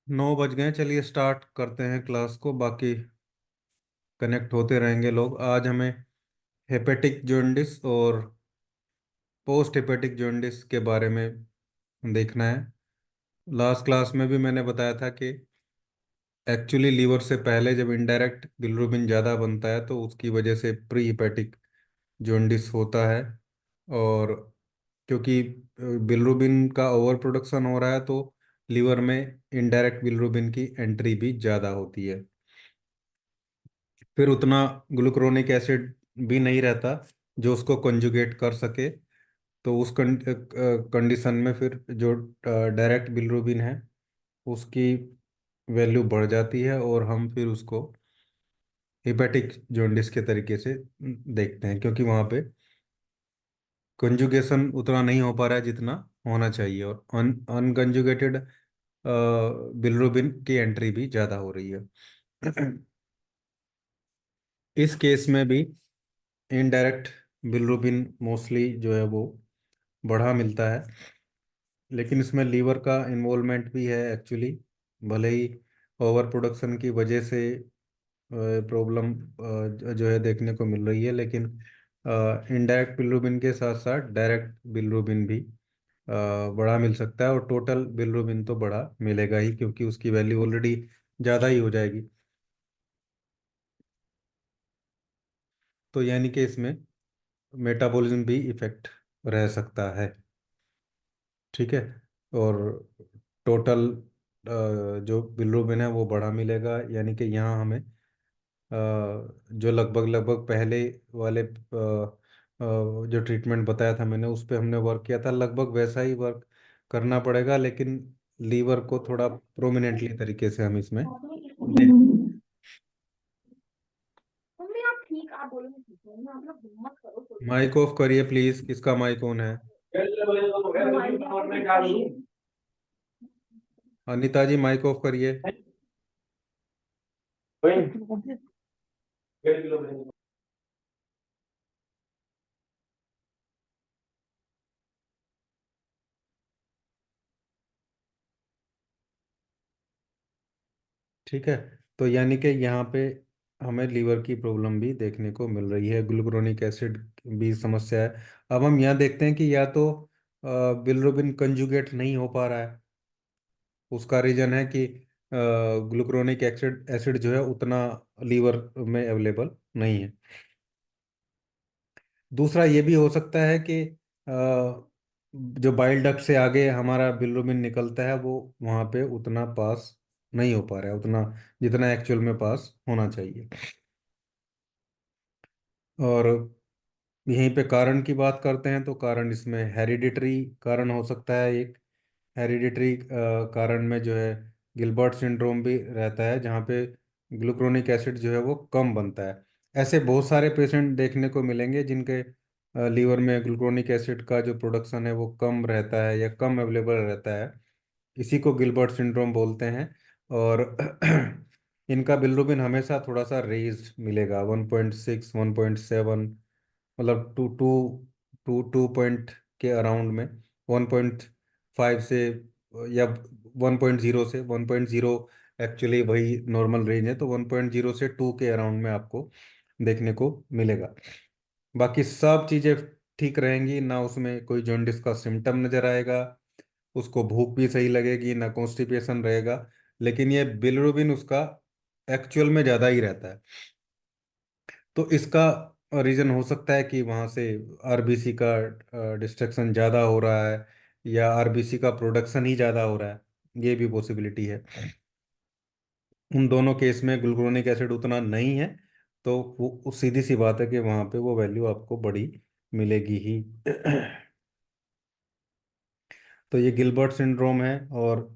9 बज गए, चलिए स्टार्ट करते हैं क्लास को। बाकी कनेक्ट होते रहेंगे लोग। आज हमें हेपेटिक जॉन्डिस और पोस्ट हेपेटिक जॉन्डिस के बारे में देखना है। लास्ट क्लास में भी मैंने बताया था कि एक्चुअली लीवर से पहले जब इनडायरेक्ट बिलिरुबिन ज़्यादा बनता है तो उसकी वजह से प्री हेपेटिक जॉन्डिस होता है। और क्योंकि बिलिरुबिन का ओवर प्रोडक्शन हो रहा है तो लीवर में इनडायरेक्ट बिलिरुबिन की एंट्री भी ज़्यादा होती है। फिर उतना ग्लूक्रोनिक एसिड भी नहीं रहता जो उसको कंजुगेट कर सके। तो उस कंडीशन में फिर जो डायरेक्ट बिलिरुबिन है उसकी वैल्यू बढ़ जाती है और हम फिर उसको हेपेटिक जॉन्डिस के तरीके से देखते हैं, क्योंकि वहाँ पे कंजुगेशन उतना नहीं हो पा रहा है जितना होना चाहिए, और अनकंजुगेटेड बिलिरुबिन की एंट्री भी ज़्यादा हो रही है। इस केस में भी इनडायरेक्ट बिलिरुबिन मोस्टली जो है वो बढ़ा मिलता है, लेकिन इसमें लीवर का इन्वॉल्वमेंट भी है एक्चुअली। भले ही ओवर प्रोडक्शन की वजह से प्रॉब्लम जो है देखने को मिल रही है, लेकिन इनडायरेक्ट बिलिरुबिन के साथ साथ डायरेक्ट बिलिरुबिन भी बड़ा मिल सकता है, और टोटल बिलिरुबिन तो बड़ा मिलेगा ही क्योंकि उसकी वैल्यू ऑलरेडी ज़्यादा ही हो जाएगी। तो यानी कि इसमें मेटाबॉलिज्म भी इफेक्ट रह सकता है। ठीक है। और टोटल जो बिलिरुबिन है वो बड़ा मिलेगा, यानी कि यहाँ हमें जो लगभग लगभग पहले वाले जो ट्रीटमेंट बताया था मैंने उस पे हमने वर्क किया था, लगभग वैसा ही वर्क करना पड़ेगा, लेकिन लीवर को थोड़ा प्रोमिनेंटली तरीके से हम इसमें देख। माइक ऑफ करिए प्लीज, किसका माइक ऑन है? अनीता जी माइक ऑफ करिए। ठीक है। तो यानी कि यहाँ पे हमें लीवर की प्रॉब्लम भी देखने को मिल रही है, ग्लूक्रोनिक एसिड भी समस्या है। अब हम यहाँ देखते हैं कि या तो बिलिरुबिन कंजुगेट नहीं हो पा रहा है, उसका रीजन है कि ग्लूक्रोनिक एसिड एसिड जो है उतना लीवर में अवेलेबल नहीं है। दूसरा ये भी हो सकता है कि जो बाइल डक्ट से आगे हमारा बिलिरुबिन निकलता है वो वहाँ पे उतना पास नहीं हो पा रहा है, उतना जितना एक्चुअल में पास होना चाहिए। और यहीं पे कारण की बात करते हैं तो कारण इसमें हेरिडिटरी कारण हो सकता है। एक हेरिडिटरी कारण में जो है गिलबर्ट सिंड्रोम भी रहता है, जहाँ पे ग्लूक्रोनिक एसिड जो है वो कम बनता है। ऐसे बहुत सारे पेशेंट देखने को मिलेंगे जिनके लीवर में ग्लूक्रोनिक एसिड का जो प्रोडक्शन है वो कम रहता है या कम अवेलेबल रहता है। इसी को गिलबर्ट सिंड्रोम बोलते हैं। और इनका बिलिरुबिन हमेशा थोड़ा सा रेज्ड मिलेगा, 1.6 1.7, मतलब two two two two point के अराउंड में। 1.5 से या 1.0 से 1.0 एक्चुअली वही नॉर्मल रेंज है, तो 1.0 से 2 के अराउंड में आपको देखने को मिलेगा। बाकी सब चीज़ें ठीक रहेंगी ना, उसमें कोई जॉन्डिस का सिम्टम नजर आएगा, उसको भूख भी सही लगेगी ना, कॉन्स्टिपेशन रहेगा। लेकिन ये बिलिरुबिन उसका एक्चुअल में ज़्यादा ही रहता है। तो इसका रीज़न हो सकता है कि वहाँ से आरबीसी का डिस्ट्रक्शन ज़्यादा हो रहा है या आरबीसी का प्रोडक्शन ही ज़्यादा हो रहा है, ये भी पॉसिबिलिटी है। उन दोनों केस में ग्लूक्रोनिक एसिड उतना नहीं है, तो वो सीधी सी बात है कि वहाँ पे वो वैल्यू आपको बड़ी मिलेगी ही। तो ये गिलबर्ट सिंड्रोम है। और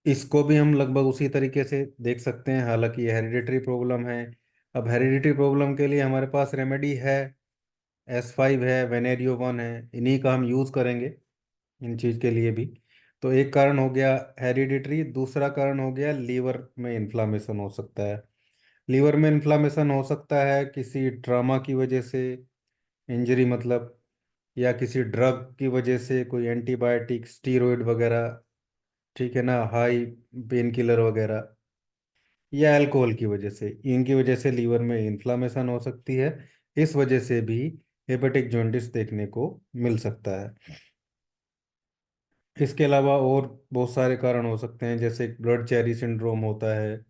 इसको भी हम लगभग उसी तरीके से देख सकते हैं, हालांकि ये हेरिडिटरी प्रॉब्लम है। अब हेरिडिटरी प्रॉब्लम के लिए हमारे पास रेमेडी है, S5 है, वेनेरियो 1 है, इन्हीं का हम यूज़ करेंगे इन चीज़ के लिए भी। तो एक कारण हो गया हेरिडिटरी, दूसरा कारण हो गया लीवर में इन्फ्लामेशन हो सकता है। लीवर में इन्फ्लामेशन हो सकता है किसी ट्रॉमा की वजह से, इंजरी मतलब। या किसी ड्रग की वजह से, कोई एंटीबायोटिक, स्टीरॉयड वगैरह, ठीक है ना, हाई पेन किलर वगैरह, या अल्कोहल की वजह से, इनकी वजह से लीवर में इन्फ्लामेशन हो सकती है। इस वजह से भी हेपेटिक जॉन्डिस देखने को मिल सकता है। इसके अलावा और बहुत सारे कारण हो सकते हैं, जैसे ब्लड चेरी सिंड्रोम होता है,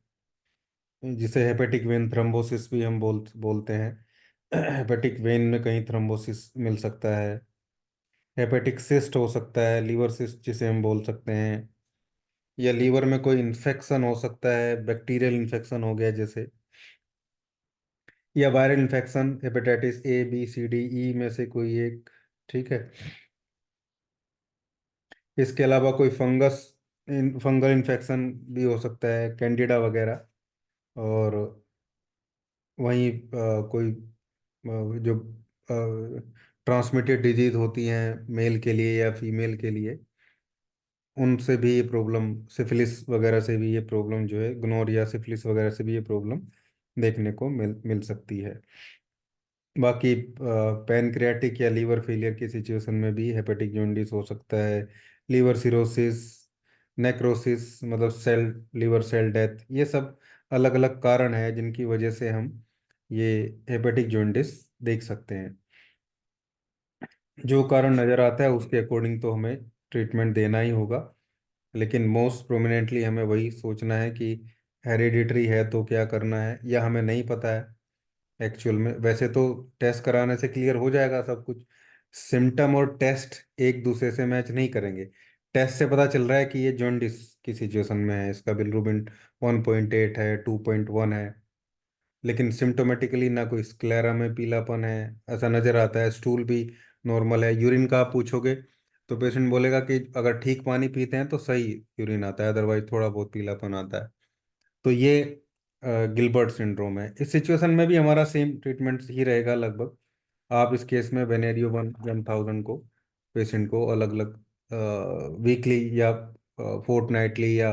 जिसे हेपेटिक वेन थ्रोम्बोसिस भी हम बोलते हैं। हेपेटिक वेन में कहीं थ्रोम्बोसिस मिल सकता है। हेपेटिक सिस्ट हो सकता है, लीवर सिस्ट जिसे हम बोल सकते हैं। या लीवर में कोई इन्फेक्शन हो सकता है, बैक्टीरियल इन्फेक्शन हो गया जैसे, या viral infection, hepatitis A B C D E में से कोई एक। ठीक है। इसके अलावा कोई फंगल इन्फेक्शन भी हो सकता है, कैंडिडा वगैरह। और वहीं कोई जो ट्रांसमिटेड डिजीज होती हैं मेल के लिए या फीमेल के लिए, उनसे भी ये प्रॉब्लम, सिफिलिस वगैरह से भी ये प्रॉब्लम जो है, गोनोरिया सिफिलिस वगैरह से भी ये प्रॉब्लम देखने को मिल मिल सकती है। बाकी पैनक्रियाटिक या लीवर फेलियर की सिचुएशन में भी हेपेटिक जॉन्डिस हो सकता है। लीवर सिरोसिस, नेक्रोसिस मतलब सेल, लीवर सेल डेथ, ये सब अलग अलग कारण है जिनकी वजह से हम ये हेपेटिक जॉन्डिस देख सकते हैं। जो कारण नज़र आता है उसके अकॉर्डिंग तो हमें ट्रीटमेंट देना ही होगा। लेकिन मोस्ट प्रोमिनेंटली हमें वही सोचना है कि हेरिडिटरी है तो क्या करना है, या हमें नहीं पता है एक्चुअल में। वैसे तो टेस्ट कराने से क्लियर हो जाएगा सब कुछ। सिम्टम और टेस्ट एक दूसरे से मैच नहीं करेंगे। टेस्ट से पता चल रहा है कि ये जॉन्डिस की सिचुएशन में है, इसका बिलिरुबिन 1.8 है, 2.1 है। लेकिन सिम्टोमेटिकली ना कोई स्क्लेरा में पीलापन है ऐसा नजर आता है, स्टूल भी नॉर्मल है। यूरिन का आप पूछोगे तो पेशेंट बोलेगा कि अगर ठीक पानी पीते हैं तो सही यूरिन आता है, अदरवाइज थोड़ा बहुत पीलापन आता है। तो ये गिलबर्ट सिंड्रोम है। इस सिचुएशन में भी हमारा सेम ट्रीटमेंट ही रहेगा लगभग। आप इस केस में वेनेरियो 1000 को, पेशेंट को अलग अलग वीकली या फोर्टनाइटली या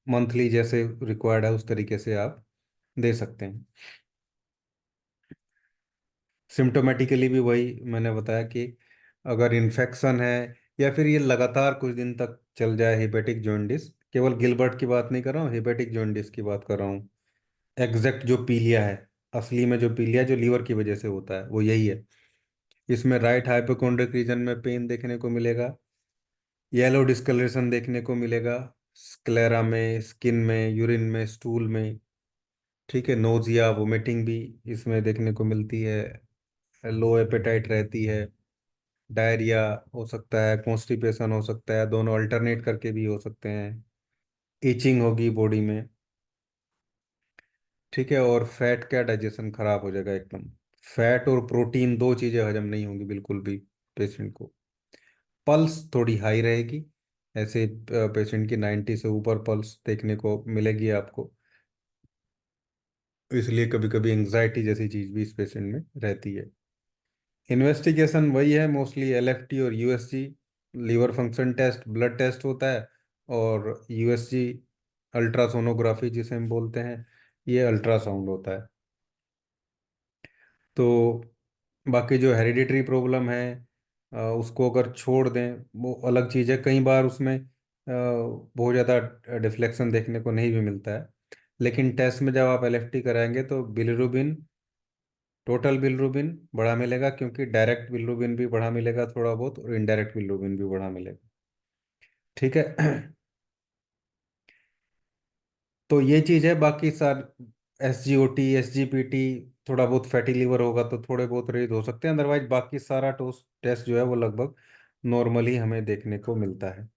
मंथली जैसे रिक्वायर्ड है उस तरीके से आप दे सकते हैं। सिम्टोमेटिकली भी वही मैंने बताया कि अगर इन्फेक्शन है या फिर ये लगातार कुछ दिन तक चल जाए, हेपेटिक जॉन्डिस, केवल गिलबर्ट की बात नहीं कर रहा हूँ, हेपेटिक जॉन्डिस की बात कर रहा हूँ। एग्जैक्ट जो पीलिया है, असली में जो पीलिया जो लीवर की वजह से होता है वो यही है। इसमें राइट हाइपोकोंड्रिक रीजन में पेन देखने को मिलेगा, येलो डिस्कलरेशन देखने को मिलेगा, स्क्लेरा में, स्किन में, यूरिन में, स्टूल में। ठीक है। नोजिया, वोमिटिंग भी इसमें देखने को मिलती है। लो एपेटाइट रहती है। डायरिया हो सकता है, कॉन्स्टिपेशन हो सकता है, दोनों अल्टरनेट करके भी हो सकते हैं। इचिंग होगी बॉडी में। ठीक है। और फैट का डाइजेशन खराब हो जाएगा एकदम। फैट और प्रोटीन दो चीज़ें हजम नहीं होंगी बिल्कुल भी पेशेंट को। पल्स थोड़ी हाई रहेगी, ऐसे पेशेंट की 90 से ऊपर पल्स देखने को मिलेगी आपको। इसलिए कभी कभी एंग्जाइटी जैसी चीज़ भी इस पेशेंट में रहती है। इन्वेस्टिगेशन वही है, मोस्टली एलएफटी और USG, liver function test, blood test होता है। और यूएसजी अल्ट्रासोनोग्राफी जिसे हम बोलते हैं, ये अल्ट्रासाउंड होता है। तो बाकी जो हेरिडिटरी प्रॉब्लम है उसको अगर छोड़ दें वो अलग चीज़ है। कई बार उसमें बहुत ज़्यादा डिफ्लेक्शन देखने को नहीं भी मिलता है। लेकिन टेस्ट में जब आप एलएफटी कराएंगे तो बिलिरुबिन, टोटल बिलिरुबिन बढ़ा मिलेगा, क्योंकि डायरेक्ट बिलिरुबिन भी बढ़ा मिलेगा थोड़ा बहुत, और इनडायरेक्ट बिलिरुबिन भी बढ़ा मिलेगा। ठीक है। तो ये चीज़ है। बाकी सर एसजीओटी, एसजीपीटी, थोड़ा बहुत फैटी लीवर होगा तो थोड़े बहुत रेज हो सकते हैं, अदरवाइज बाकी सारा टेस्ट जो है वो लगभग नॉर्मली हमें देखने को मिलता है।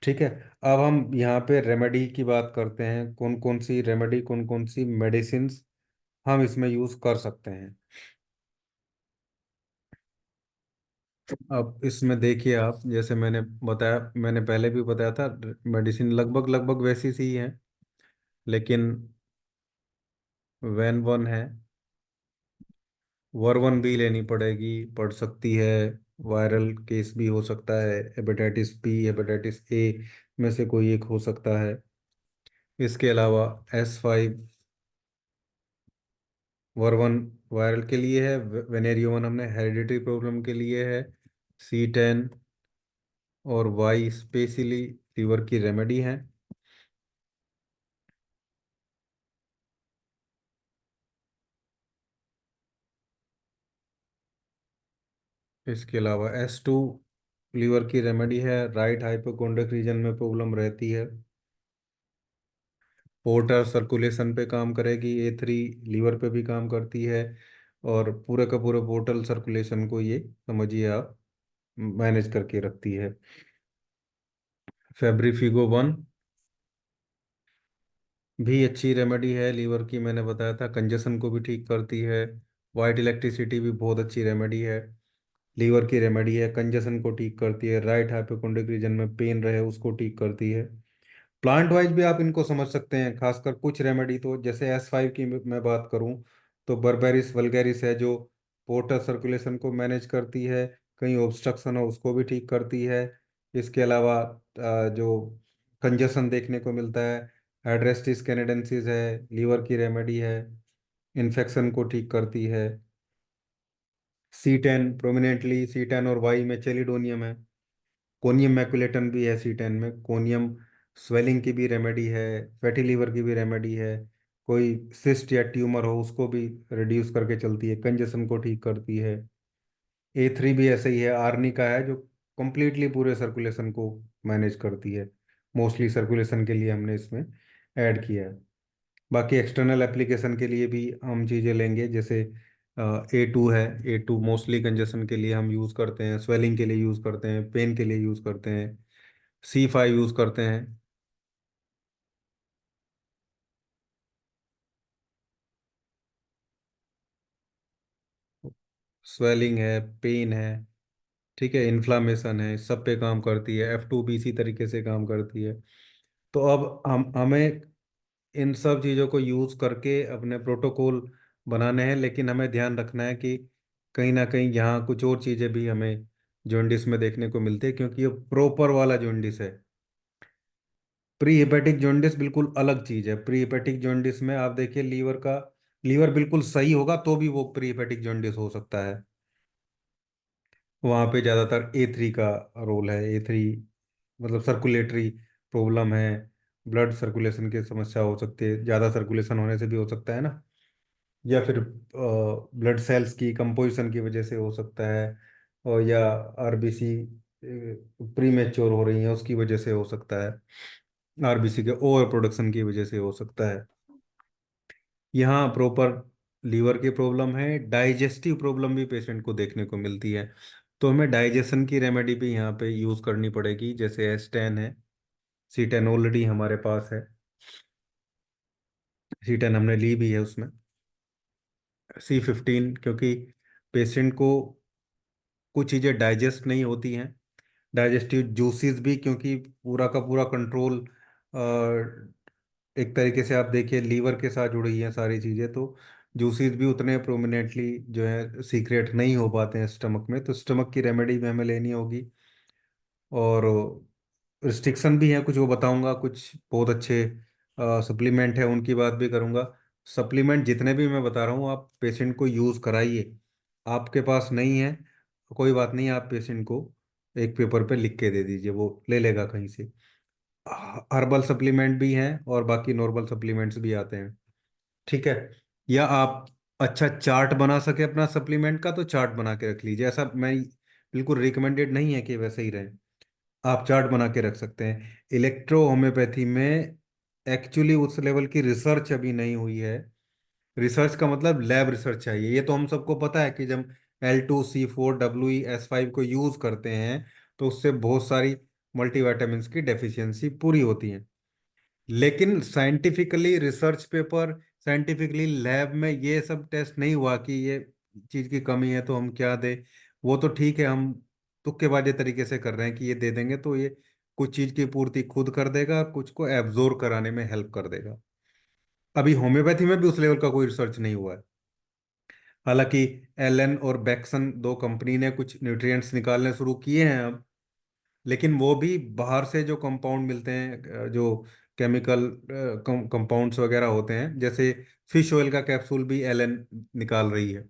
ठीक है। अब हम यहाँ पे रेमेडी की बात करते हैं, कौन कौन सी रेमेडी, कौन कौन सी मेडिसिन हम इसमें यूज कर सकते हैं। अब इसमें देखिए आप, जैसे मैंने बताया, मैंने पहले भी बताया था, मेडिसिन लगभग लगभग वैसी सी ही है। लेकिन वैन वन है, वर्वन भी लेनी पड़ेगी, पड़ सकती है। वायरल केस भी हो सकता है, हेपेटाइटिस बी, हेपेटाइटिस ए में से कोई एक हो सकता है। इसके अलावा S5, वर्वन वायरल के लिए है, वेनेरियो वन हमने हेरिडिटरी प्रॉब्लम के लिए है, C10 और वाई स्पेशली लीवर की रेमेडी है। इसके अलावा S2 लीवर की रेमेडी है, राइट हाइपोकोंड्रिक रीजन में प्रॉब्लम रहती है। पोर्टर सर्कुलेशन पे काम करेगी, A3 लीवर पे भी काम करती है, और पूरे का पूरे पोर्टल सर्कुलेशन को ये समझिए आप मैनेज करके रखती है। फेब्रिफिगो वन भी अच्छी रेमेडी है लीवर की, मैंने बताया था, कंजेशन को भी ठीक करती है। वाइट इलेक्ट्रिसिटी भी बहुत अच्छी रेमेडी है, लीवर की रेमेडी है, कंजेशन को ठीक करती है, राइट हाइपोकोंड्रिक रीजन में पेन रहे उसको ठीक करती है। प्लांट वाइज भी आप इनको समझ सकते हैं, खासकर कुछ रेमेडी तो, जैसे S5 की मैं बात करूं तो बर्बेरिस वल्गेरिस है जो पोर्टल सर्कुलेशन को मैनेज करती है, कहीं ऑब्स्ट्रक्शन हो उसको भी ठीक करती है। इसके अलावा जो कंजेशन देखने को मिलता है, एड्रेस्टिस कैनेडेंसिस है, लीवर की रेमेडी है, इन्फेक्शन को ठीक करती है। C10 प्रोमिनेंटली, C10 और वाई में चेलिडोनियम है, कोनियम मैकुलेटन भी है C10 में, कोनियम स्वेलिंग की भी रेमेडी है, फैटी लीवर की भी रेमेडी है, कोई सिस्ट या ट्यूमर हो उसको भी रिड्यूस करके चलती है, कंजेशन को ठीक करती है। A3 भी ऐसे ही है, आर्निका है जो कंप्लीटली पूरे सर्कुलेशन को मैनेज करती है, मोस्टली सर्कुलेशन के लिए हमने इसमें ऐड किया है। बाकी एक्सटर्नल एप्लीकेशन के लिए भी हम चीज़ें लेंगे, जैसे A2 है, A2 मोस्टली कंजेशन के लिए हम यूज़ करते हैं, स्वेलिंग के लिए यूज़ करते हैं, पेन के लिए यूज़ करते हैं। C5 यूज़ करते हैं। स्वेलिंग है, पेन है, ठीक है, इन्फ्लामेशन है, सब पे काम करती है। F2 भी इसी तरीके से काम करती है। तो अब हमें इन सब चीज़ों को यूज़ करके अपने प्रोटोकॉल बनाने हैं, लेकिन हमें ध्यान रखना है कि कहीं ना कहीं यहाँ कुछ और चीज़ें भी हमें जॉन्डिस में देखने को मिलती है, क्योंकि ये प्रॉपर वाला जॉन्डिस है। प्री हेपेटिक जॉन्डिस बिल्कुल अलग चीज़ है। प्री हेपेटिक जॉन्डिस में आप देखिए लीवर बिल्कुल सही होगा तो भी वो प्री हेपेटिक जॉन्डिस हो सकता है। वहाँ पे ज़्यादातर A3 का रोल है। A3 मतलब सर्कुलेटरी प्रॉब्लम है, ब्लड सर्कुलेशन की समस्या हो सकती है, ज़्यादा सर्कुलेशन होने से भी हो सकता है ना, या फिर ब्लड सेल्स की कंपोजिशन की वजह से हो सकता है, और या RBC प्री मैच्योर हो रही है उसकी वजह से हो सकता है, RBC के ओवर प्रोडक्शन की वजह से हो सकता है। यहाँ प्रॉपर लीवर की प्रॉब्लम है, डाइजेस्टिव प्रॉब्लम भी पेशेंट को देखने को मिलती है, तो हमें डाइजेशन की रेमेडी भी यहाँ पे यूज़ करनी पड़ेगी, जैसे S10 है, C10 ऑलरेडी हमारे पास है, C10 हमने ली भी है उसमें। C15 क्योंकि पेशेंट को कुछ चीज़ें डाइजेस्ट नहीं होती हैं, डाइजेस्टिव जूसेस भी, क्योंकि पूरा का पूरा कंट्रोल एक तरीके से आप देखिए लीवर के साथ जुड़ी हैं सारी चीज़ें, तो जूसेस भी उतने प्रोमिनेंटली जो है सीक्रेट नहीं हो पाते हैं स्टमक में, तो स्टमक की रेमेडी भी हमें लेनी होगी। और रिस्ट्रिक्शन भी है कुछ, वो बताऊंगा, कुछ बहुत अच्छे सप्लीमेंट है उनकी बात भी करूंगा। सप्लीमेंट जितने भी मैं बता रहा हूँ आप पेशेंट को यूज़ कराइए, आपके पास नहीं है कोई बात नहीं, आप पेशेंट को एक पेपर पे लिख के दे दीजिए, वो ले लेगा कहीं से। हर्बल सप्लीमेंट भी हैं और बाकी नॉर्मल सप्लीमेंट्स भी आते हैं, ठीक है। या आप अच्छा चार्ट बना सके अपना सप्लीमेंट का तो चार्ट बना के रख लीजिए, ऐसा मैं बिल्कुल रिकमेंडेड नहीं है कि वैसे ही रहे, आप चार्ट बना के रख सकते हैं। इलेक्ट्रो होम्योपैथी में एक्चुअली उस लेवल की रिसर्च अभी नहीं हुई है। रिसर्च का मतलब लैब रिसर्च चाहिए, ये तो हम सबको पता है कि जब L2C4 WE S5 को यूज करते हैं तो उससे बहुत सारी मल्टीविटामिन्स की डेफिशिएंसी पूरी होती है। लेकिन scientifically research paper, scientifically lab में ये सब टेस्ट नहीं हुआ कि ये चीज़ की कमी है तो हम क्या दें। वो तो ठीक है, हम तुक्केबाजी तरीके से कर रहे हैं कि ये दे देंगे तो ये कुछ चीज़ की पूर्ति खुद कर देगा और कुछ को एब्जॉर्ब कराने में हेल्प कर देगा। अभी होम्योपैथी में भी उस लेवल का कोई रिसर्च नहीं हुआ है। हालांकि एलन और बैक्सन दो कंपनी ने कुछ न्यूट्रिएंट्स निकालने शुरू किए हैं अब, लेकिन वो भी बाहर से जो कंपाउंड मिलते हैं जो केमिकल कंपाउंड्स वगैरह होते हैं, जैसे फिश ऑयल का कैप्सूल भी एलन निकाल रही है।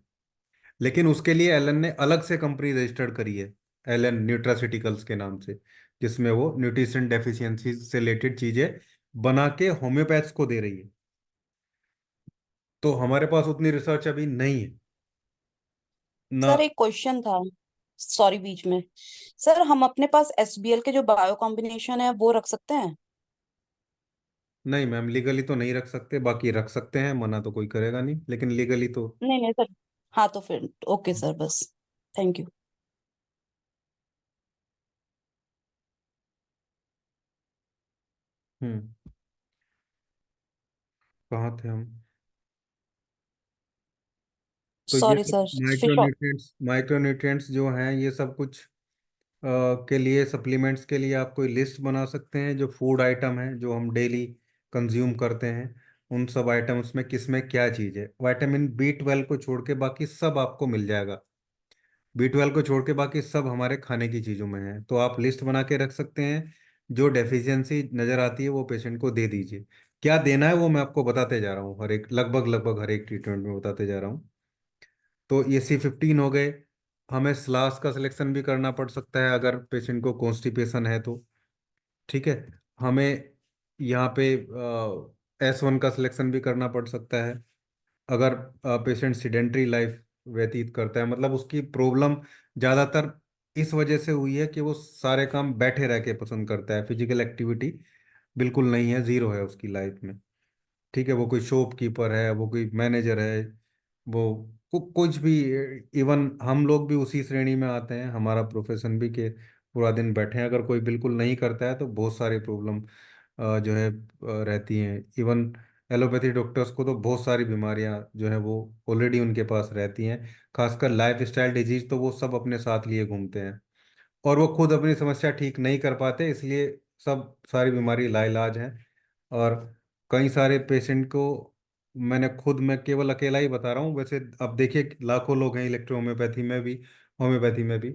लेकिन उसके लिए एलन ने अलग से कंपनी रजिस्टर्ड करी है, एलन न्यूट्रास्यूटिकल्स के नाम से, जिसमें वो न्यूट्रिशन डेफिशिएंसी से रिलेटेड चीजें बना के होम्योपैथ्स को दे रही है। तो हमारे पास उतनी रिसर्च अभी नहीं है ना। सर एक क्वेश्चन था, सॉरी बीच में। सर हम अपने पास एसबीएल के जो बायो कॉम्बिनेशन है वो रख सकते हैं? नहीं मैम, लीगली तो नहीं रख सकते, बाकी रख सकते हैं, मना तो कोई करेगा नहीं, लेकिन लीगली तो। नहीं नहीं सर। हाँ तो फिर ओके सर, बस। Thank you. हम्म। कहाँ थे हम? तो ये सॉरी सब सर। फिश। माइक्रोन्यूट्रिएंट्स, माइक्रोन्यूट्रिएंट्स जो हैं ये सब कुछ के लिए, सप्लीमेंट्स के लिए आप कोई लिस्ट बना सकते हैं, जो फूड आइटम है जो हम डेली कंज्यूम करते हैं, उन सब आइटम्स में किस में क्या चीज़ है। विटामिन B12 को छोड़ के बाकी सब आपको मिल जाएगा। B12 को छोड़ के बाकी सब हमारे खाने की चीज़ों में है, तो आप लिस्ट बना के रख सकते हैं। जो डेफिशिएंसी नज़र आती है वो पेशेंट को दे दीजिए। क्या देना है वो मैं आपको बताते जा रहा हूँ, हर एक लगभग लगभग हर एक ट्रीटमेंट में बताते जा रहा हूँ। तो ये C15 हो गए। हमें स्लास का सिलेक्शन भी करना पड़ सकता है अगर पेशेंट को कॉन्स्टिपेशन है तो। ठीक है। हमें यहाँ पे S1 का सिलेक्शन भी करना पड़ सकता है अगर पेशेंट सिडेंट्री लाइफ व्यतीत करता है, मतलब उसकी प्रॉब्लम ज़्यादातर इस वजह से हुई है कि वो सारे काम बैठे रह के पसंद करता है, फिजिकल एक्टिविटी बिल्कुल नहीं है, ज़ीरो है उसकी लाइफ में। ठीक है, वो कोई शॉपकीपर है, वो कोई मैनेजर है, वो कुछ भी। इवन हम लोग भी उसी श्रेणी में आते हैं, हमारा प्रोफेशन भी, कि पूरा दिन बैठे हैं। अगर कोई बिल्कुल नहीं करता है तो बहुत सारी प्रॉब्लम जो है रहती हैं। इवन एलोपैथी डॉक्टर्स को तो बहुत सारी बीमारियां जो है वो ऑलरेडी उनके पास रहती हैं। खासकर लाइफ स्टाइल डिजीज तो वो सब अपने साथ लिए घूमते हैं, और वो खुद अपनी समस्या ठीक नहीं कर पाते, इसलिए सब सारी बीमारी लाइलाज हैं। और कई सारे पेशेंट को मैंने खुद, मैं केवल अकेला ही बता रहा हूँ, वैसे अब देखिए लाखों लोग हैं इलेक्ट्रोहोम्योपैथी में भी, होम्योपैथी में भी।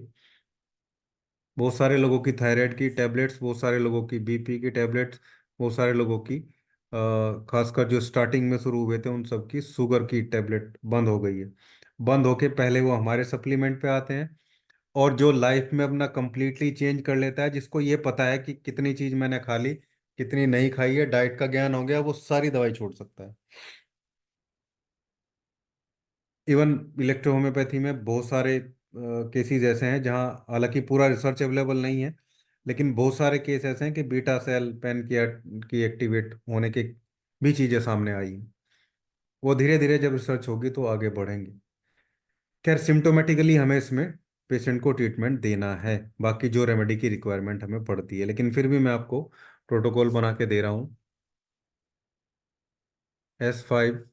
बहुत सारे लोगों की थायराइड की टैबलेट्स, बहुत सारे लोगों की BP की टैबलेट्स, बहुत सारे लोगों की खासकर जो स्टार्टिंग में शुरू हुए थे उन सब की शुगर की टैबलेट बंद हो गई है। बंद होके पहले वो हमारे सप्लीमेंट पे आते हैं। और जो लाइफ में अपना कंप्लीटली चेंज कर लेता है, जिसको ये पता है कि कितनी चीज मैंने खा ली, कितनी नहीं खाई है, डाइट का ज्ञान हो गया, वो सारी दवाई छोड़ सकता है। इवन इलेक्ट्रोहोम्योपैथी में बहुत सारे केसेस ऐसे हैं जहाँ हालांकि पूरा रिसर्च अवेलेबल नहीं है, लेकिन बहुत सारे केस ऐसे हैं कि बीटा सेल पैन की एक्टिवेट होने के भी चीज़ें सामने आई हैं। वो धीरे धीरे जब रिसर्च होगी तो आगे बढ़ेंगे। खैर, सिम्टोमेटिकली हमें इसमें पेशेंट को ट्रीटमेंट देना है, बाकी जो रेमेडी की रिक्वायरमेंट हमें पड़ती है, लेकिन फिर भी मैं आपको प्रोटोकॉल बना के दे रहा हूँ। S5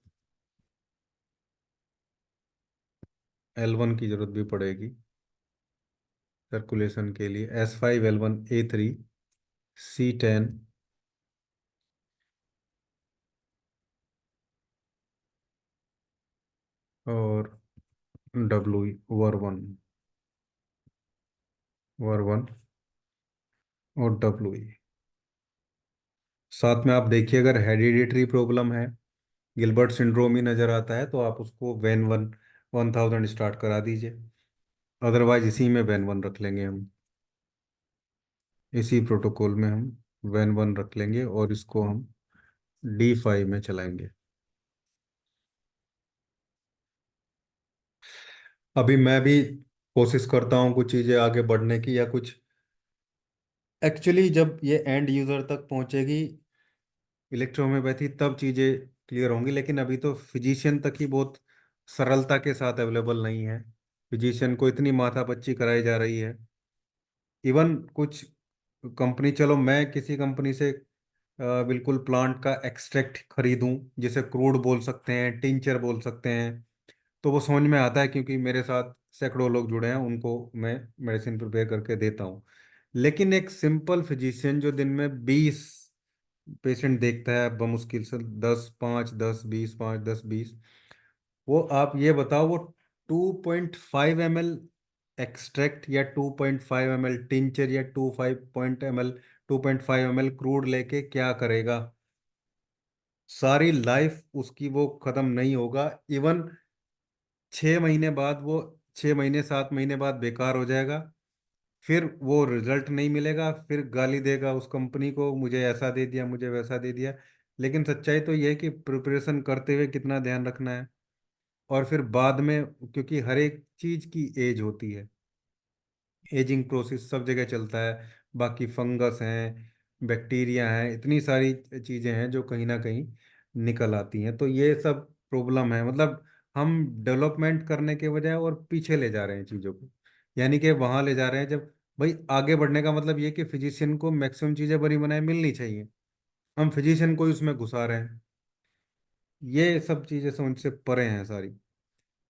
L1 की जरूरत भी पड़ेगी सर्कुलेशन के लिए, S5 L1 A3 C10 और W वर वन और WE। साथ में आप देखिए, अगर हेरिडिटरी प्रॉब्लम है, गिलबर्ट सिंड्रोम ही नज़र आता है, तो आप उसको वैन 1000 स्टार्ट करा दीजिए। अदरवाइज इसी में वैन 1 रख लेंगे हम, इसी प्रोटोकॉल में हम वैन 1 रख लेंगे और इसको हम D5 में चलाएंगे। अभी मैं भी कोशिश करता हूँ कुछ चीज़ें आगे बढ़ने की, या कुछ एक्चुअली जब ये एंड यूज़र तक पहुँचेगी इलेक्ट्रोहोम्योपैथी, तब चीज़ें क्लियर होंगी। लेकिन अभी तो फिजिशियन तक ही बहुत सरलता के साथ अवेलेबल नहीं है। फिजिशियन को इतनी माथापच्ची कराई जा रही है। इवन कुछ कंपनी, चलो मैं किसी कंपनी से बिल्कुल प्लांट का एक्सट्रैक्ट खरीदूं, जिसे क्रूड बोल सकते हैं, टिंचर बोल सकते हैं, तो वो समझ में आता है, क्योंकि मेरे साथ सैकड़ों लोग जुड़े हैं, उनको मैं मेडिसिन प्रिपेयर करके देता हूँ। लेकिन एक सिंपल फिजिशियन जो दिन में 20 पेशेंट देखता है बमुश्किल से, 10 5 10 20 5 10 20, वो आप ये बताओ, वो 2.5 ml एक्सट्रैक्ट या 2.5 ml टिंचर या 2.5 ml 2.5 ml क्रूड लेके क्या करेगा? सारी लाइफ उसकी वो खत्म नहीं होगा। इवन 6 महीने बाद वो, 6 महीने 7 महीने बाद बेकार हो जाएगा। फिर वो रिजल्ट नहीं मिलेगा, फिर गाली देगा उस कंपनी को, मुझे ऐसा दे दिया, मुझे वैसा दे दिया। लेकिन सच्चाई तो ये है कि प्रिपरेशन करते हुए कितना ध्यान रखना है। और फिर बाद में, क्योंकि हर एक चीज की एज होती है, एजिंग प्रोसेस सब जगह चलता है। बाकी फंगस हैं, बैक्टीरिया हैं, इतनी सारी चीजें हैं जो कहीं ना कहीं निकल आती हैं। तो ये सब प्रॉब्लम है, मतलब हम डेवलपमेंट करने के बजाय और पीछे ले जा रहे हैं चीज़ों को। यानी कि वहां ले जा रहे हैं, जब भाई आगे बढ़ने का मतलब ये कि फिजिशियन को मैक्सिमम चीज़ें बनी बनाई मिलनी चाहिए, हम फिजिशियन को ही उसमें घुसा रहे हैं। ये सब चीज़ें समझ से परे हैं सारी।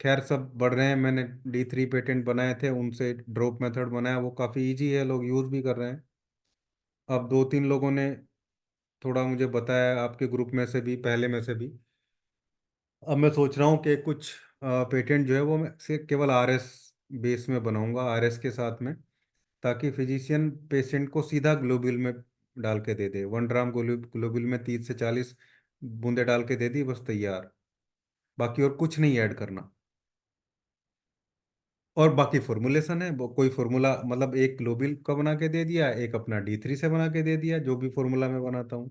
खैर, सब बढ़ रहे हैं। मैंने D3 पेटेंट बनाए थे, उनसे ड्रॉप मेथड बनाया, वो काफ़ी इजी है, लोग यूज़ भी कर रहे हैं। अब 2-3 लोगों ने थोड़ा मुझे बताया, आपके ग्रुप में से भी, पहले में से भी। अब मैं सोच रहा हूँ कि कुछ पेटेंट जो है वो मैं केवल RS बेस में बनाऊंगा, RS के साथ में, ताकि फिजिशियन पेशेंट को सीधा ग्लोबुल में डाल के दे दे। 1 ड्राम ग्लोबुल में 30 से 40 बूंदे डाल के दे दी, बस तैयार। बाकी और कुछ नहीं ऐड करना। और बाकी फॉर्मुलेशन है, वो कोई फॉर्मूला, मतलब एक ग्लोबिल का बना के दे दिया, एक अपना D3 से बना के दे दिया, जो भी फॉर्मूला मैं बनाता हूँ।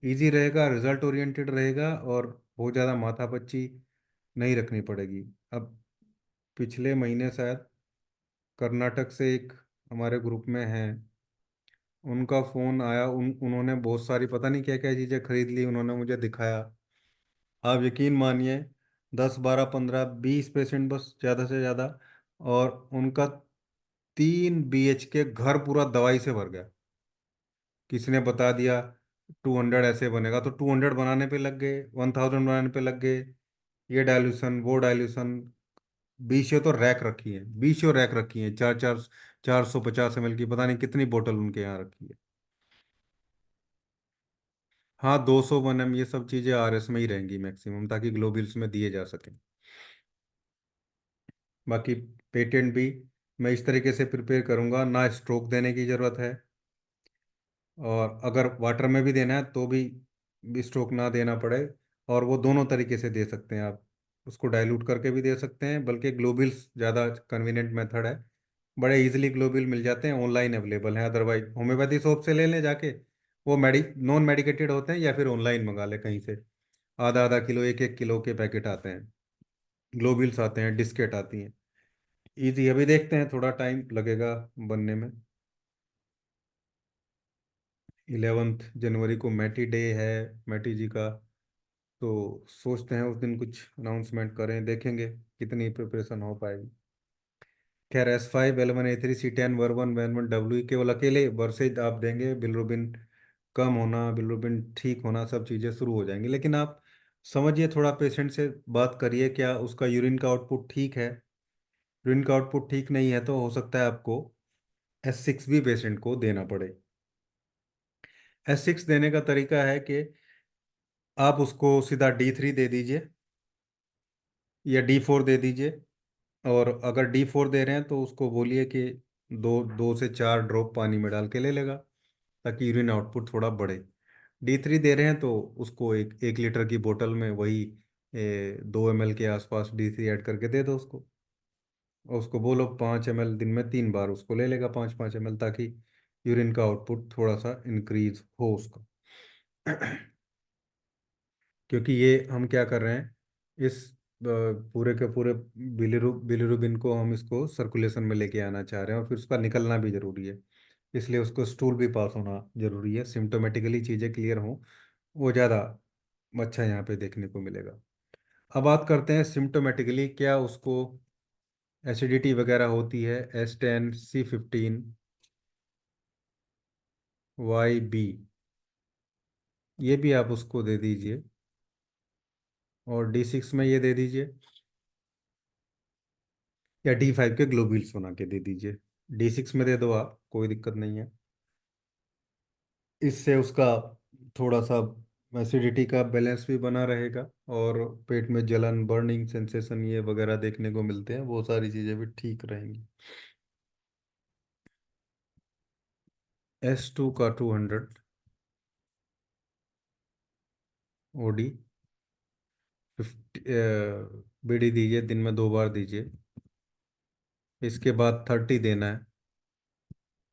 इजी रहेगा, रिजल्ट ओरिएंटेड रहेगा, और बहुत ज़्यादा माथापच्ची नहीं रखनी पड़ेगी। अब पिछले महीने शायद कर्नाटक से एक हमारे ग्रुप में है, उनका फ़ोन आया, उन्होंने बहुत सारी पता नहीं क्या क्या चीज़ें खरीद ली, उन्होंने मुझे दिखाया। आप यकीन मानिए, 10 12 15 20 पेशेंट बस, ज़्यादा से ज़्यादा। और उनका 3 BHK घर पूरा दवाई से भर गया। किसी ने बता दिया 200 ऐसे बनेगा, तो 200 बनाने पे लग गए, 1000 बनाने पे लग गए। ये डाइल्यूशन, वो डाइल्यूशन। 20 तो रैक रखी है, 20 रैक रखी है, चार चार 450 ml की, पता नहीं कितनी बोतल उनके यहाँ रखी है। हाँ, 200 1 M, ये सब चीज़ें RS में ही रहेंगी मैक्सिमम, ताकि ग्लोबल्स में दिए जा सकें। बाकी पेटेंट भी मैं इस तरीके से प्रिपेयर करूंगा, ना स्ट्रोक देने की ज़रूरत है। और अगर वाटर में भी देना है तो भी स्ट्रोक ना देना पड़े। और वो दोनों तरीके से दे सकते हैं आप, उसको डाइल्यूट करके भी दे सकते हैं, बल्कि ग्लोबल्स ज़्यादा कन्वीनियंट मेथड है। बड़े इजीली ग्लोबल मिल जाते हैं, ऑनलाइन अवेलेबल हैं। अदरवाइज होम्योपैथी शॉप से ले लें जाके, वो नॉन मेडिकेटेड होते हैं, या फिर ऑनलाइन मंगा ले कहीं से। आधा आधा किलो, 1 1 किलो के पैकेट आते हैं, ग्लोबल्स आते हैं, डिस्केट आती हैं। ईजी, अभी देखते हैं, थोड़ा टाइम लगेगा बनने में। 11 जनवरी को मैटी डे है, मैटी जी का। तो सोचते हैं उस दिन कुछ अनाउंसमेंट करें, देखेंगे कितनी प्रिपरेशन हो पाएगी। खैर, S5 L1 A3 C10 वर्वन 1 1 W केवल अकेले वर्सेज आप देंगे, बिलरुबिन कम होना, बिलरुबिन ठीक होना, सब चीज़ें शुरू हो जाएंगी। लेकिन आप समझिए, थोड़ा पेशेंट से बात करिए, क्या उसका यूरिन का आउटपुट ठीक है? यूरिन का आउटपुट ठीक नहीं है तो हो सकता है आपको S6 भी पेशेंट को देना पड़े। S6 देने का तरीका है कि आप उसको सीधा D3 दे दीजिए, या D4 दे दीजिए। और अगर D4 दे रहे हैं तो उसको बोलिए कि 2 2 से 4 ड्रॉप पानी में डाल के ले लेगा, ताकि यूरिन आउटपुट थोड़ा बढ़े। D3 दे रहे हैं तो उसको एक 1 लीटर की बोतल में वही 2 ml के आसपास D3 ऐड करके दे दो उसको। और उसको बोलो 5 ml दिन में 3 बार उसको ले लेगा, 5 5 ml, ताकि यूरिन का आउटपुट थोड़ा सा इंक्रीज हो उसका। क्योंकि ये हम क्या कर रहे हैं, इस पूरे के पूरे बिलिरुबिन को हम इसको सर्कुलेशन में लेके आना चाह रहे हैं, और फिर उसका निकलना भी जरूरी है। इसलिए उसको स्टूल भी पास होना जरूरी है, सिम्टोमेटिकली चीज़ें क्लियर हों, वो ज़्यादा अच्छा यहाँ पे देखने को मिलेगा। अब बात करते हैं सिम्टोमेटिकली क्या उसको एसिडिटी वगैरह होती है। S10 C15 YB, ये भी आप उसको दे दीजिए। और D6 में ये दे दीजिए, या D5 के ग्लोबुल्स बना के दे दीजिए। D6 में दे दो आप, कोई दिक्कत नहीं है। इससे उसका थोड़ा सा एसिडिटी का बैलेंस भी बना रहेगा, और पेट में जलन, बर्निंग सेंसेशन ये वगैरह देखने को मिलते हैं, वो सारी चीज़ें भी ठीक रहेंगी। S2 का 200 OD 50 BD दीजिए, दिन में 2 बार दीजिए। इसके बाद 30 देना है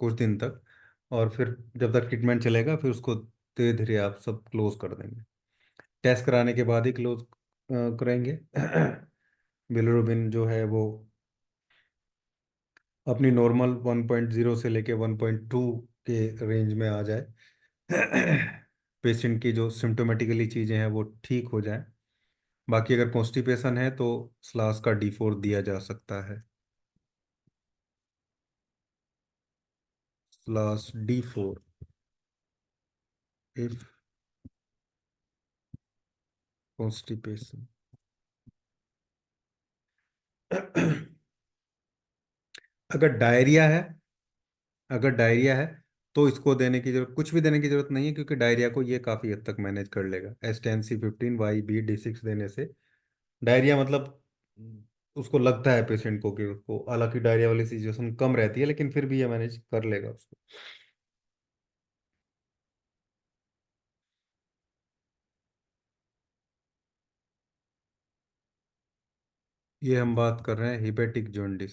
कुछ दिन तक, और फिर जब तक ट्रीटमेंट चलेगा फिर उसको धीरे धीरे आप सब क्लोज कर देंगे। टेस्ट कराने के बाद ही क्लोज करेंगे। बिलिरुबिन जो है वो अपनी नॉर्मल 1.0 से लेके 1.2 के रेंज में आ जाए। पेशेंट की जो सिम्टोमेटिकली चीज़ें हैं वो ठीक हो जाएं। बाकी अगर कॉन्स्टिपेशन है तो स्लास का D4 दिया जा सकता है। Slash D4 if constipation. अगर डायरिया है, अगर डायरिया है तो इसको देने की जरूरत, कुछ भी देने की जरूरत नहीं है, क्योंकि डायरिया को ये काफ़ी हद तक मैनेज कर लेगा S10C15 YB D6 देने से। डायरिया मतलब उसको लगता है पेशेंट को कि उसको, हालांकि डायरिया वाली सिचुएशन कम रहती है लेकिन फिर भी ये मैनेज कर लेगा उसको। ये हम बात कर रहे हैं हिपेटिक जॉन्डिस,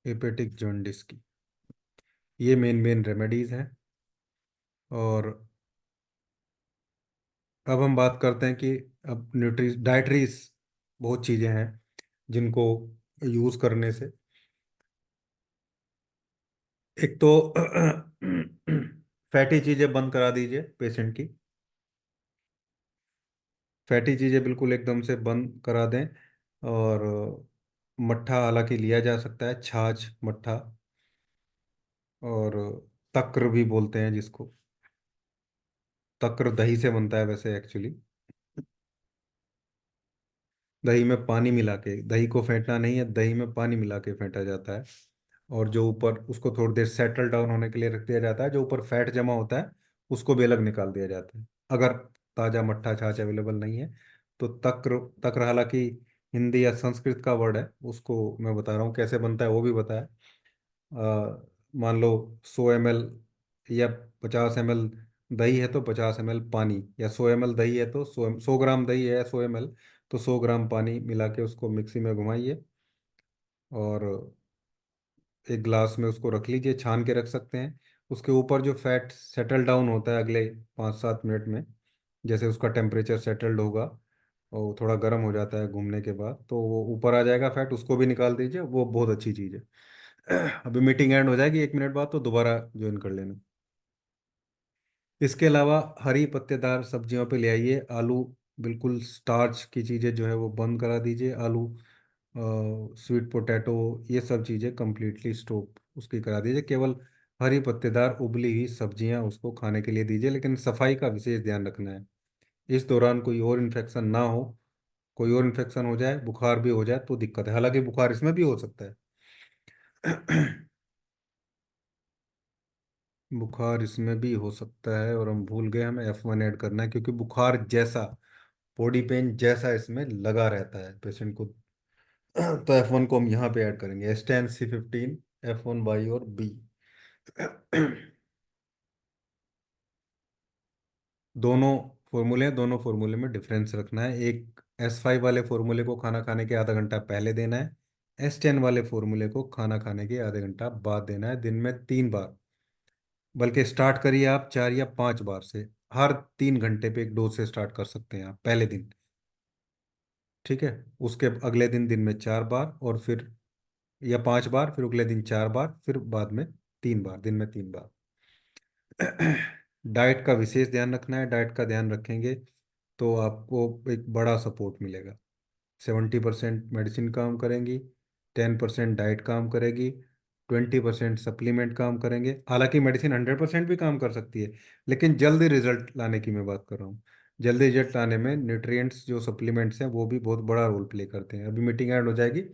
हिपेटिक जॉन्डिस की। ये मेन मेन रेमेडीज हैं। और अब हम बात करते हैं कि अब न्यूट्री डाइटरीज बहुत चीज़ें हैं जिनको यूज़ करने से, एक तो फैटी चीज़ें बंद करा दीजिए पेशेंट की। फैटी चीज़ें बिल्कुल एकदम से बंद करा दें। और मट्ठा हालांकि लिया जा सकता है, छाछ मट्ठा, और तक्र भी बोलते हैं जिसको। तक्र दही से बनता है वैसे एक्चुअली। दही में पानी मिला के, दही को फेंटना नहीं है, दही में पानी मिला के फेंटा जाता है। और जो ऊपर, उसको थोड़ी देर सेटल डाउन होने के लिए रख दिया जाता है, जो ऊपर फैट जमा होता है उसको भी अलग निकाल दिया जाता है। अगर ताज़ा मट्ठा छाछ अवेलेबल नहीं है तो तक्र, तक्र हालांकि हिंदी या संस्कृत का वर्ड है, उसको मैं बता रहा हूँ कैसे बनता है वो भी बताया। मान लो 100 ml या 50 ml दही है तो 50 ml पानी, या 100 ml दही है तो 100 ग्राम दही है, 100 ml तो 100 ग्राम पानी मिला के उसको मिक्सी में घुमाइए, और एक ग्लास में उसको रख लीजिए, छान के रख सकते हैं। उसके ऊपर जो फैट सेटल डाउन होता है अगले 5-7 मिनट में, जैसे उसका टेम्परेचर सेटल्ड होगा और थोड़ा गर्म हो जाता है घूमने के बाद, तो वो ऊपर आ जाएगा फैट, उसको भी निकाल दीजिए, वो बहुत अच्छी चीज़ है। अभी मीटिंग एंड हो जाएगी 1 मिनट बाद, तो दोबारा ज्वाइन कर लेना। इसके अलावा हरी पत्तेदार सब्जियों पे ले आइए। आलू, बिल्कुल स्टार्च की चीज़ें जो है वो बंद करा दीजिए। आलू, स्वीट पोटैटो, ये सब चीज़ें कंप्लीटली स्टॉप उसकी करा दीजिए। केवल हरी पत्तेदार उबली हुई सब्जियां उसको खाने के लिए दीजिए, लेकिन सफाई का विशेष ध्यान रखना है। इस दौरान कोई और इन्फेक्शन ना हो, कोई और इन्फेक्शन हो जाए, बुखार भी हो जाए तो दिक्कत है, हालांकि बुखार इसमें भी हो सकता है। बुखार इसमें भी हो सकता है, और हम भूल गए हमें F1 ऐड करना है, क्योंकि बुखार जैसा, बॉडी पेन जैसा इसमें लगा रहता है पेशेंट को। तो F1 को हम यहाँ पे ऐड करेंगे, S10C15 F1 Y और B। दोनों फॉर्मूले हैं, दोनों फॉर्मूले में डिफरेंस रखना है। एक S5 वाले फॉर्मूले को खाना खाने के आधा घंटा पहले देना है। S10 वाले फॉर्मूले को खाना खाने के आधे घंटा बाद देना है, दिन में 3 बार। बल्कि स्टार्ट करिए आप 4 या 5 बार से। हर 3 घंटे पे एक डोज से स्टार्ट कर सकते हैं आप पहले दिन। ठीक है। उसके अगले दिन, दिन में 4 बार, और फिर या 5 बार, फिर अगले दिन 4 बार, फिर बाद में 3 बार, दिन में 3 बार। डाइट का विशेष ध्यान रखना है। डाइट का ध्यान रखेंगे तो आपको एक बड़ा सपोर्ट मिलेगा। 70% मेडिसिन काम करेंगी, 10% डाइट काम करेगी, 20% सप्लीमेंट काम करेंगे। हालांकि मेडिसिन 100% भी काम कर सकती है, लेकिन जल्दी रिजल्ट लाने की मैं बात कर रहा हूँ। जल्दी रिजल्ट लाने में न्यूट्रिएंट्स जो सप्लीमेंट्स हैं वो भी बहुत बड़ा रोल प्ले करते हैं। अभी मीटिंग ऐड हो जाएगी,